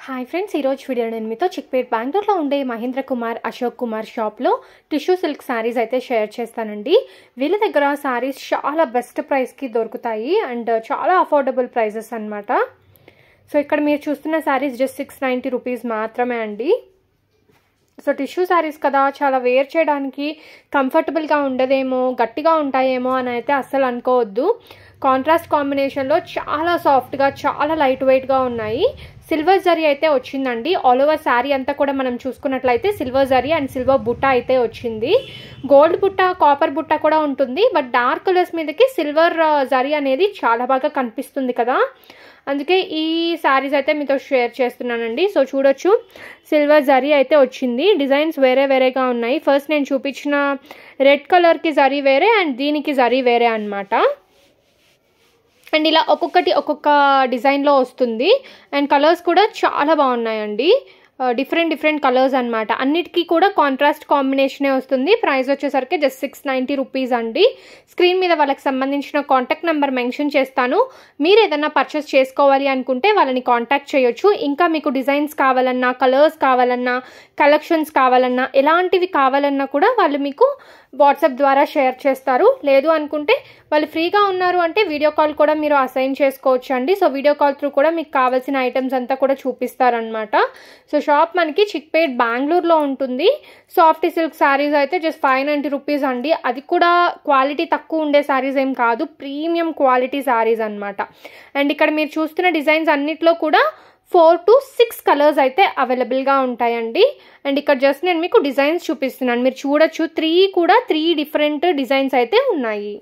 Hi friends, ఈరోజు video నేను మీతో చిక్పేట్ బెంగళూరులో ఉండే మహేంద్ర కుమార్ అశోక్ కుమార్ షాప్లో టిష్యూ సిల్క్ శారీస్ అయితే షేర్ చేస్తానండి. వీళ్ళ దగ్గర శారీస్ చాలా బెస్ట్ ప్రైస్కి దొరుకుతాయి అండ్ చాలా అఫోర్డబుల్ ప్రైజెస్ అనమాట. సో ఇక్కడ మీరు చూస్తున్న శారీస్ జస్ట్ 690 రూపీస్ మాత్రమే అండి. సో టిష్యూ శారీస్ కదా, చాలా వేర్ చేయడానికి కంఫర్టబుల్గా ఉండదేమో, గట్టిగా ఉంటాయేమో అని అయితే అస్సలు అనుకోవద్దు. కాంట్రాస్ట్ కాంబినేషన్లో చాలా సాఫ్ట్గా, చాలా లైట్ వెయిట్గా ఉన్నాయి. సిల్వర్ జరీ అయితే వచ్చిందండి. ఆల్ ఓవర్ శారీ అంతా కూడా మనం చూసుకున్నట్లయితే సిల్వర్ జరీ అండ్ సిల్వర్ బుట్ట అయితే వచ్చింది. గోల్డ్ బుట్ట, కాపర్ బుట్ట కూడా ఉంటుంది. బట్ డార్క్ కలర్స్ మీదకి సిల్వర్ జరీ అనేది చాలా బాగా కనిపిస్తుంది కదా, అందుకే ఈ శారీస్ అయితే మీతో షేర్ చేస్తున్నానండి. సో చూడొచ్చు, సిల్వర్ జరీ అయితే వచ్చింది. డిజైన్స్ వేరే వేరేగా ఉన్నాయి. ఫస్ట్ నేను చూపించిన రెడ్ కలర్కి జరీ వేరే అండ్ దీనికి జరీ వేరే అనమాట. అండ్ ఇలా ఒక్కొక్కటి ఒక్కొక్క డిజైన్లో వస్తుంది. అండ్ కలర్స్ కూడా చాలా బాగున్నాయండి. డిఫరెంట్ కలర్స్ అనమాట. అన్నిటికీ కూడా కాంట్రాస్ట్ కాంబినేషనే వస్తుంది. ప్రైస్ వచ్చేసరికి జస్ట్ 690 రూపీస్ అండి. స్క్రీన్ మీద వాళ్ళకి సంబంధించిన కాంటాక్ట్ నెంబర్ మెన్షన్ చేస్తాను. మీరు ఏదైనా పర్చేస్ చేసుకోవాలి అనుకుంటే వాళ్ళని కాంటాక్ట్ చేయొచ్చు. ఇంకా మీకు డిజైన్స్ కావాలన్నా, కలర్స్ కావాలన్నా, కలెక్షన్స్ కావాలన్నా, ఎలాంటివి కావాలన్నా కూడా వాళ్ళు మీకు వాట్సాప్ ద్వారా షేర్ చేస్తారు. లేదు అనుకుంటే వాళ్ళు ఫ్రీగా ఉన్నారు అంటే వీడియో కాల్ కూడా మీరు అసైన్ చేసుకోవచ్చు అండి. సో వీడియో కాల్ త్రూ కూడా మీకు కావాల్సిన ఐటమ్స్ అంతా కూడా చూపిస్తారనమాట. సో షాప్ మనకి చిక్పేట్ బెంగళూరులో ఉంటుంది. సాఫ్ట్ సిల్క్ శారీస్ అయితే జస్ట్ 590 రూపీస్ అండి. అది కూడా క్వాలిటీ తక్కువ ఉండే శారీస్ ఏం కాదు, ప్రీమియం క్వాలిటీ శారీస్ అనమాట. అండ్ ఇక్కడ మీరు చూస్తున్న డిజైన్స్ అన్నిట్లో కూడా 4 to 6 కలర్స్ అయితే అవైలబుల్గా ఉంటాయండి. అండ్ ఇక్కడ జస్ట్ నేను మీకు డిజైన్స్ చూపిస్తున్నాను. మీరు చూడొచ్చు, 3 డిఫరెంట్ డిజైన్స్ అయితే ఉన్నాయి.